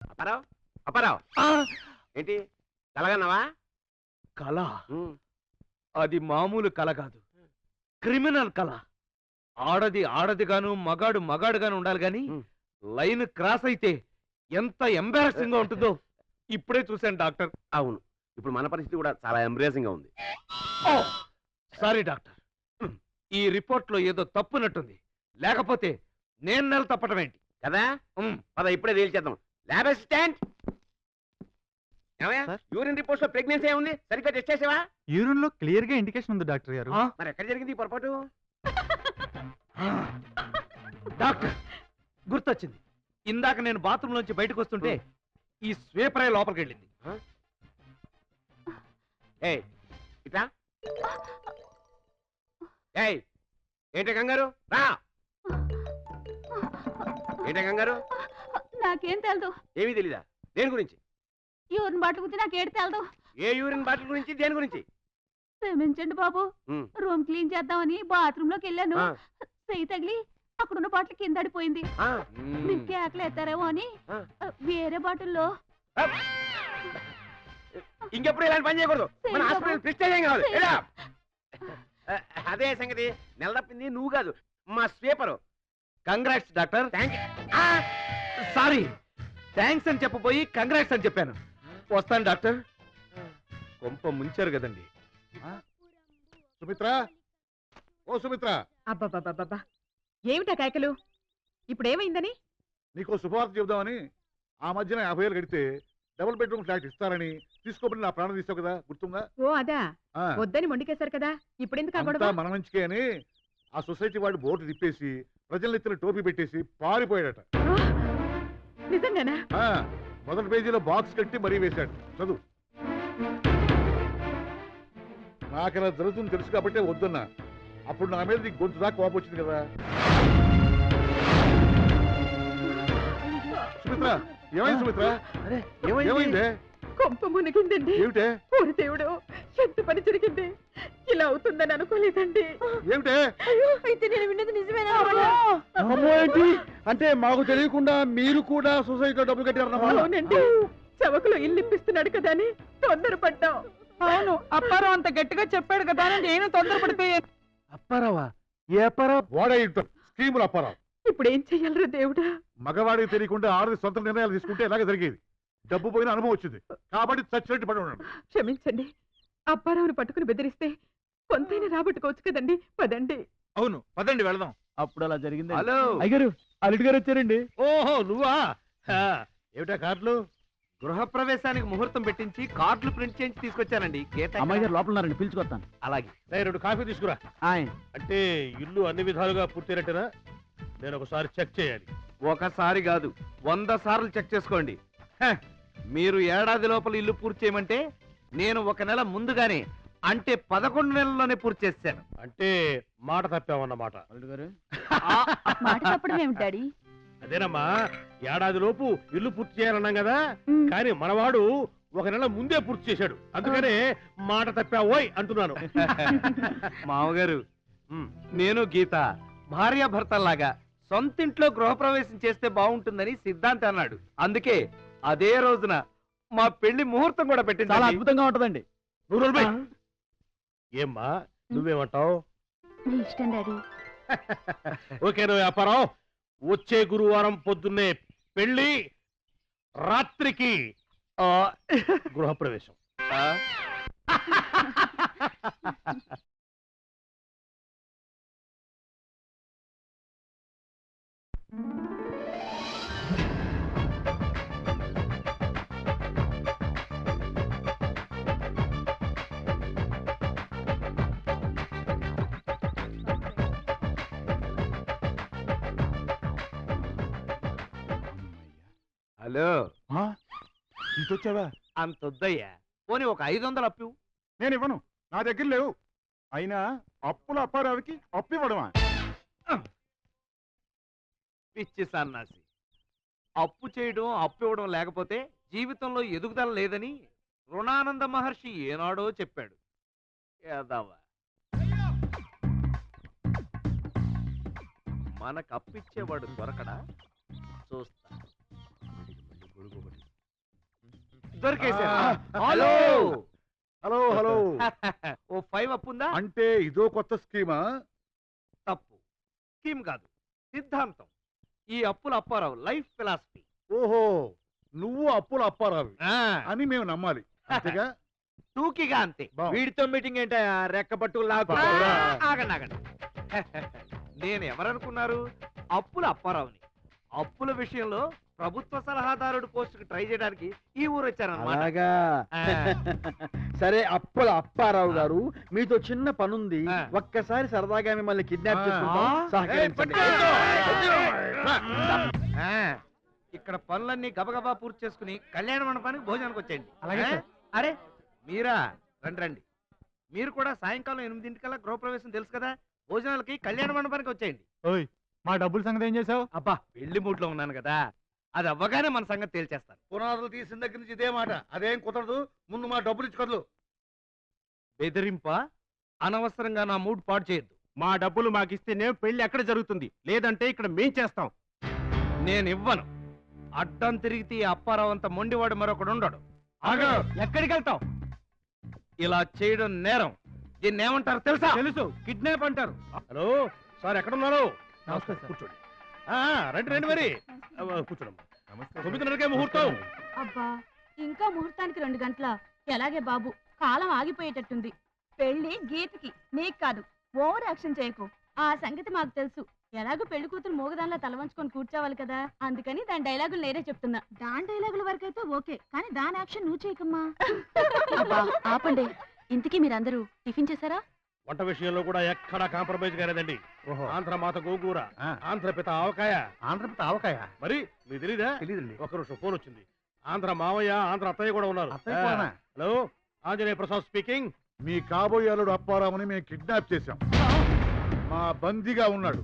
అప్పారావు అప్పారావు ఏంటి కలగన్నావా? కళ అది మామూలు కళ కాదు, క్రిమినల్ కళ. ఆడది ఆడదిగాను మగాడు మగాడుగాను ఉండాలి గాని లైన్ క్రాస్ అయితే ఎంత ఎంబారసింగ్ గా ఉంటుందో ఇప్పుడే చూశాను డాక్టర్. అవును, ఇప్పుడు మన పరిస్థితి కూడా చాలా ఎంబ్రేసింగ్ గా ఉంది. సారీ డాక్టర్, ఈ రిపోర్ట్ లో ఏదో తప్పునట్టుంది. లేకపోతే నేను నెల తప్పటం ఏంటి కదా? పద ఇప్పుడే తేల్చేద్దాం. ల్యాబ్ అసిస్టెంట్, యూరిన్ రిపోర్ట్స్ లో ప్రెగ్నెన్సీ ఏముంది? సరిగ్గా టెస్ట్ చేసావా? యూరిన్ లో క్లియర్ గా ఇండికేషన్ ఉంది డాక్టర్ గారు. మరి ఎక్కడ జరిగింది ఈ పొరపాటు? డాక్టర్ గుర్తొచ్చింది, ఇందాక నేను బాత్రూమ్ లోంచి బయటకు వస్తుంటే ఈ స్వీపరే లోపలికి వెళ్ళింది. ఏయ్ ఇట్లా, ఏయ్ ఏంటి కంగారు? రా. ఏంటి కంగారు? నాకేం తెలదు. ఏమీ తెలీదా? దేని గురించి? యూరిన్ బాటిల్ గురించి నాకేడు తెలదు. ఏ యూరిన్ బాటిల్ గురించి, దేని గురించి? క్షమించండి బాబు, రూమ్ క్లీన్ చేద్దామని బాత్రూమ్ లోకి వెళ్ళాను. చెయ్యి తగిలి అక్కడున్న బాటిల్ కింద పడిపోయింది. మీకు కేకలు ఎత్తారేమో అని వేరే బాటిల్లో. ఇంకెప్పుడు ఇలాంటి పని చేయకూడదు. మన హాస్పిటల్ ప్రెస్టేజ్ ఏం కావాలి. అదే సంగతి. నెల తప్పింది నువ్వు కాదు, మా sweeper. Congrats doctor. Sorry, thanks అని చెప్పబోయి కంగ్రాట్స్ అని చెప్పాను. వస్తాను డాక్టర్. కొంప ముంచారు కదండి. సుమిత్ర, ఓ సుమిత్ర. అబ్బబ్బబ్బబ్బా, ఏమిటా కేకలు? ఇప్పుడేమైందని? నీకో శుభవార్త చెబుదామని. ఆ మధ్యన 50,000 కడితే డబుల్ బెడ్రూమ్ ఫ్లాట్ ఇస్తారని తీసుకోమని నా ప్రాణం తీసావు కదా, గుర్తుందా? ఓ అదా, వద్దని మొండికేశారు కదా, ఇప్పుడెందుకు? మన మంచికే అని ఆ సొసైటీ వాడు బోర్డు తిప్పేసి ప్రజల ఎత్తున టోపీ పెట్టేసి పారిపోయాడట. నిజంగానా? మొదటి పేజీలో బాక్స్ కట్టి మరీ వేశాడు. చదువు. నాకలా జరుగుతుంది తెలుసు కాబట్టి వద్దన్నా. అప్పుడు నా మీద నీకు గొంతు దాకా కోపం వచ్చింది కదా. సుమిత్ర, ఏమైంది సుమిత్ర? ఏమైందే? కొంప మునిగిందండి. ఏమిటే? ఊరి దేవుడు, ఎంత పని జరిగింది. ఇలా అవుతుందని అనుకోలేదండి. ఏమిటే? అయితే నేను విన్నది నిజమేనా? అంటే మాకు తెలియకుండా మీరు కూడా సొసైటీలో డబ్బులు కట్టారన్నమాట? అవునండి, చవకలో ఇల్లు ఇప్పిస్తున్నాడు కదా అని తొందరపడ్డాం. అవును, అప్పారావు అంత గట్టిగా చెప్పాడు కదా అని నేను తొందరపడిపోయాను. అప్పారావా? ఏ అప్పారావు? వాడే స్కీములు అప్పారావు. ఇప్పుడు ఏం చెయ్యాలరా దేవుడా? మగవాడికి తెలియకుండా ఆడది సొంత నిర్ణయాలు తీసుకుంటే ఎలాగ జరిగేది. డబ్బు పోయిన అనుభవం వచ్చింది కాబట్టి చచ్చినట్టు పడి ఉన్నాడు. క్షమించండి, అప్పారావుని పట్టుకుని బెదిరిస్తే కొంతైనా రాబట్టుకోవచ్చు కదండి. పదండి. అవును పదండి వెళదాం. అప్పుడు అలా జరిగింది. హలో అయ్యగారు, అల్లుడు గారు వచ్చారండి. ఓహో నువ్వా? ఏమిటా కార్డులు? గృహప్రవేశానికి ముహూర్తం పెట్టించి కార్డులు ప్రింట్ చేయించి తీసుకొచ్చానండి. అమ్మాయి గారు లోపల ఉన్నారండి, పిలుచుకొస్తాను. అలాగే. 2 కాఫీ తీసుకురా. అంటే ఇల్లు అన్ని విధాలుగా పూర్తయినట్టేనా? నేను ఒకసారి చెక్ చేయాలి. ఒకసారి కాదు 100 సార్లు చెక్ చేసుకోండి. మీరు ఏడాది లోపల ఇల్లు పూర్తి చేయమంటే నేను 1 నెల ముందుగానే, అంటే 11 నెలల్లోనే పూర్తి చేశాను. అంటే మాట తప్పామన్నమాట. మాట తప్పడం ఏమిటి డాడీ? అదేనమ్మా, ఏడాది లోపు ఇల్లు పూర్తి చేయాలన్నాం కదా, కానీ మనవాడు 1 నెల ముందే పూర్తి చేశాడు. అందుకనే మాట తప్పావోయ్ అంటున్నాను. మామగారు, నేను గీత భార్యాభర్తల్లాగా సొంతింట్లో గృహప్రవేశం చేస్తే బాగుంటుందని సిద్ధాంతి అన్నాడు. అందుకే అదే రోజున మా పెళ్లి ముహూర్తం కూడా పెట్టింది. చాలా అద్భుతంగా ఉంటదండి. ఏమ్మా నువ్వేమంటావు? మీ ఇష్టం డాడీ. ఓకేనా వ్యాపారం? వచ్చే గురువారం పొద్దున్నే పెళ్లి, రాత్రికి గృహప్రవేశం. హలో, ఇటొచ్చావా? అంతొద్దయ్యా, పోనీ ఒక 500 అప్పు. నేను ఇవ్వను, నా దగ్గర లేవు. అయినా అప్పుల అప్పారావుకి అప్పు ఇవ్వడమా? పిచ్చి సన్నాసి. అప్పు చేయడం అప్పు ఇవ్వడం లేకపోతే జీవితంలో ఎదుగుదల లేదని రుణానంద మహర్షి ఏనాడో చెప్పాడు. ఏదవ్వా, మనకు అప్పిచ్చేవాడు దొరకడా? చూస్తా. దొరికేశారు. హలో హలో హలో ఓ 5 అప్పుందా? అంటే ఇదో కొత్త స్కీమా? తప్పు. స్కీమ్ కాదు, సిద్ధాంతం. ఈ అప్పుల అప్పారావు లైఫ్ ఫిలాసఫీ. ఓహో, నువ్వు అప్పుల అప్పారావు అని మేము నమ్మాలి అంతేగా? టూకీగా అంతే. బావ్. వీడితో మీటింగ్ ఏంటా రెక్క పట్టు లాక్కు బావురా. ఆగండి ఆగండి. నేను ఎవరనుకున్నారు? అప్పుల అప్పారావుని. అప్పుల విషయంలో ప్రభుత్వ సలహాదారుడు పోస్టుకి ట్రై చేయడానికి ఈ ఊరు వచ్చారన్నమాట. అలాగా ఆ. సరే అప్పుల అప్పారావు గారు, మీతో చిన్న పనుంది. ఆ. ఒక్కసారి సరదాగా మిమ్మల్ని కిడ్నాప్ ఆ. చేసుకుంటాం. సహకరించండి. ఆ, ఇక్కడ పనులన్నీ గబగబా పూర్తి చేసుకుని కళ్యాణ మండపానికి భోజనానికి వచ్చేయండి. అలాగే ఆ? సార్. అరే మీరా, రండి రండి. మీరు కూడా సాయంకాలం 8 గృహప్రవేశం తెలుసు కదా, భోజనాలకి కళ్యాణ మండపానికి వచ్చేయండి. ఓయ్, మా డబ్బుల సంగతి ఏం చేసావు? అబ్బా పెళ్లి మూడ్లో ఉన్నాను కదా, అది అవ్వగానే మన సంగతి తేల్చేస్తాను. పునాదులు తీసిన దగ్గర నుంచి ఇదే మాట. అదేం కుదరదు, ముందు మా డబ్బులు ఇచ్చి కదలు. బెదిరింప, అనవసరంగా నా మూడ్ పాడు చేయొద్దు. మా డబ్బులు మాకిస్తేనే పెళ్లి ఎక్కడ జరుగుతుంది, లేదంటే ఇక్కడ మేం చేస్తాం. నేను ఇవ్వను. అడ్డం తిరిగితే ఈ అప్పారావు అంత మొండివాడు మరొకడు ఉండడు. ఆగు, ఎక్కడికి వెళ్తావు? ఇలా చేయడం నేరం. దీన్ని ఏమంటారు తెలుసా? తెలుసు, కిడ్నాప్ అంటారు. హలో సార్, ఎక్కడున్నారు? నమస్తే సార్. కూర్చోండి. రండి రండి మరి. కూర్చోండి. 9:30కే ముహూర్తం. అబ్బా ఇంకా ముహూర్తానికి 2 గంటల. ఎలాగే బాబు, కాలం ఆగిపోయేటట్టుంది. పెళ్లి గీతకి, నీకు కాదు. ఓవర్ యాక్షన్ చేయకు. ఆ సంగతి మాకు తెలుసు. ఎలాగో పెళ్లి కూతురు మూగదానిలో తలవంచుకొని కూర్చోవాలి కదా, అందుకని దాని డైలాగులు నేనే చెప్తున్నా. దాని డైలాగుల వరకైతే ఓకే, కానీ దాని యాక్షన్ నువ్వు చేయకమ్మా. ఆపండి. ఇంతకీ మీరందరూ టిఫిన్ చేశారా? వంట విషయంలో కూడా ఎక్కడా కాంప్రమైజ్ కాలేదండి. ఆంధ్ర మాత గోంగూర, ఆంధ్రపిత ఆవకాయ. ఆంధ్రప్రదేశ్ ఆవకాయ మరి మీకు తెలీదా? తెలియదండి. ఒక నిమిషం, ఫోన్ వచ్చింది. ఆంధ్ర మావయ్య, ఆంధ్ర అత్తయ్య కూడా ఉన్నారు. అత్తయ్య కూడానా? Hello, Anjaneya Prasad speaking. మీ కాబోయే అల్లుడు అప్పారావుని మేము కిడ్నాప్ చేశాం. మా బందీగా ఉన్నాడు.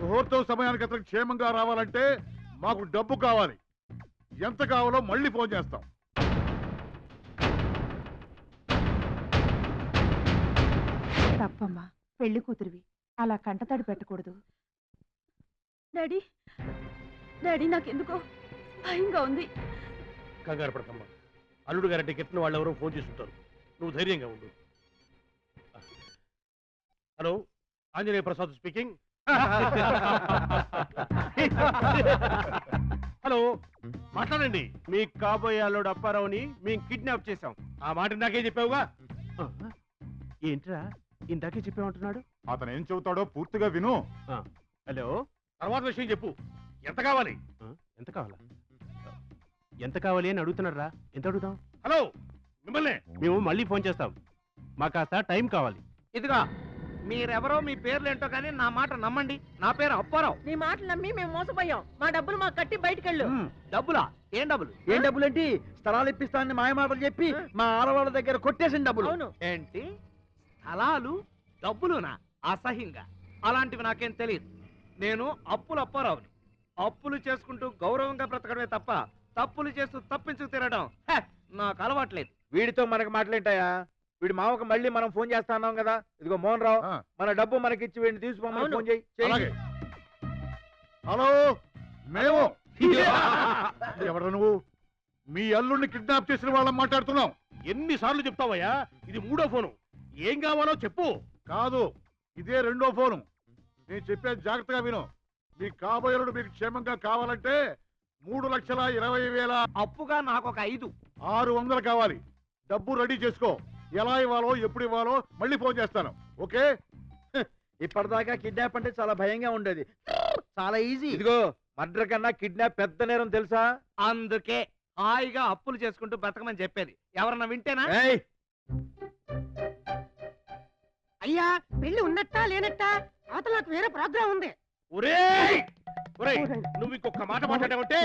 ముహూర్తం సమయానికి అతను క్షేమంగా రావాలంటే మాకు డబ్బు కావాలి. ఎంత కావాలో మళ్ళీ ఫోన్ చేస్తాం. తప్పమ్మా, పెళ్లి కూతురివి అలా కంటతడి పెట్టకూడదు. డాడీ డాడీ నాకెందుకో భయంగా ఉంది. కంగారు పడకమ్మా, అల్లుడు గారి టికెట్ను వాళ్ళు ఎవరో ఫోన్ చేస్తుంటారు. నువ్వు ధైర్యంగా ఉండు. Hello, Anjaneya Prasad speaking. Hello, మాట్లాడండి. మీ కాబోయే అల్లుడు అప్పారావుని మేము కిడ్నాప్ చేశాం. ఆ మాట ఇందాకే చెప్పావుగా. ఏంట్రా ఇందాకే చెప్పామంటున్నాడు? అతను ఏం చెబుతాడో పూర్తిగా విను. హలో, తర్వాత విషయం చెప్పు. ఎంత కావాలి? ఎంత కావాలా? ఎంత కావాలి అని అడుగుతున్నారా? ఎంత అడుగుతాం? హలో, మిమ్మల్ని మేము మళ్ళీ ఫోన్ చేస్తాం. మాకు కాస్త టైం కావాలి. ఇదిగా మీరెవరో, మీ పేర్లేంటో కానీ నా మాట నమ్మండి. నా పేరు అప్పారావు. నీ మాటలు నమ్మి మేము మోసపోయాం. మా డబ్బులు మాకు కట్టి బయటకెళ్ళు. డబ్బులా? ఏం డబ్బులు? ఏం డబ్బులేంటి? స్థలాలు ఇప్పిస్తానని మాయమాటలు చెప్పి మా ఆడవాళ్ళ దగ్గర కొట్టేసిన డబ్బులు. అవును. ఏంటి స్థలాలు, డబ్బులునా? అసహ్యంగా. అలాంటివి నాకేం తెలియదు. నేను అప్పుల అప్పారావుని. అప్పులు చేసుకుంటూ గౌరవంగా బ్రతకడమే తప్ప తప్పులు చేస్తూ తప్పించుకు తిరగడం నాకు అలవాట్లేదు. వీడితో మనకు మాట్లాంటాయా? వీడి మామకు మళ్ళీ మనం ఫోన్ చేస్తా అన్నాం కదా. ఇదిగో మోహన్ రావు, ఆ. మన డబ్బు మనకిచ్చి వీడిని తీసుకోమని అవును. ఫోన్ చేయి. అలాగే. హలో, మేము ఎవరు నువ్వు? మీ అల్లుడిని కిడ్నాప్ చేసిన వాళ్ళం మాట్లాడుతున్నాం. ఎన్నిసార్లు చెప్తావయ్యా? ఇది 3వ ఫోను. ఏం కావాలో చెప్పు. కాదు, ఇదే 2వ ఫోను. నేను చెప్పేది జాగ్రత్తగా విను. మీ కాబోయేలుడు మీకు క్షేమంగా కావాలంటే 3,20,000 అప్పుగా నాకు ఒక 5. 600 కావాలి. డబ్బు రెడీ చేసుకో. ఎలా ఇవ్వాలో ఎప్పుడు ఇవ్వాలో మళ్ళీ ఫోన్ చేస్తాను. ఓకే? ఇప్పటిదాకా కిడ్నాప్ అంటే చాలా భయంగా ఉండేది. చాలా ఈజీ. ఇదిగో మర్డర్ కన్నా కిడ్నాప్ పెద్ద నేరం తెలుసా? అందుకే హాయిగా అప్పులు చేసుకుంటూ బ్రతకమని చెప్పేది. ఎవరన్నా వింటేనా? ఏయ్, అయ్యా, పెళ్లి ఉన్నట్టా లేనట్టా? అవతల నాకు వేరే ప్రోగ్రామ్ ఉంది. ఒరేయ్! ఒరేయ్, నువ్వు ఇంకొక మాట మాట్లాడావంటే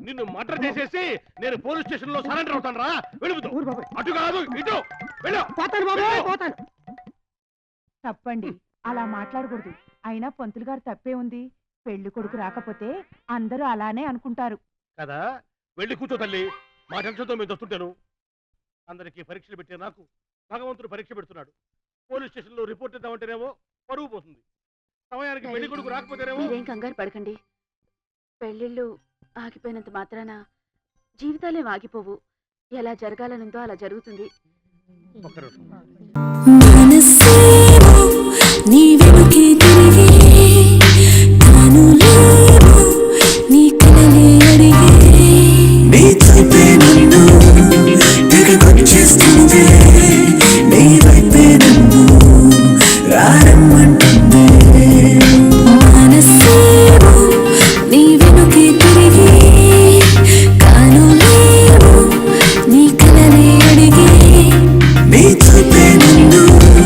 నిన్ను మర్డర్ చేసేసి నేను పోలీస్ స్టేషన్ లో సరెండర్ అవుతాను రా. వెళుతూ అటు కాదు ఇటు వెళ్ళు. పోతాను బాబు, పోతాను. తప్పండి, అలా మాట్లాడకూడదు. అయినా పంతులు గారు తప్పే ఉంది. పెళ్లి కొడుకు రాకపోతే అందరూ అలానే అనుకుంటారు కదా. వెళ్ళి కూర్చో తల్లి. మా టెన్షన్తో మేము వస్తుంటాను. అందరికీ పరీక్షలు పెట్టే నాకు భగవంతుడు పరీక్ష పెడుతున్నాడు. పోలీస్ స్టేషన్ లో రిపోర్ట్ ఇద్దామంటేనేమో పరువు పోతుంది. సమయానికి పెళ్లి కొడుకు రాకపోతేనేమో. మీరేం కంగారు పడకండి. పెళ్లిళ్ళు ఆగిపోయినంత మాత్రాన జీవితాలే ఆగిపోవు. ఎలా జరగాలనుందో అలా జరుగుతుంది. ఒక్క నిమిషం.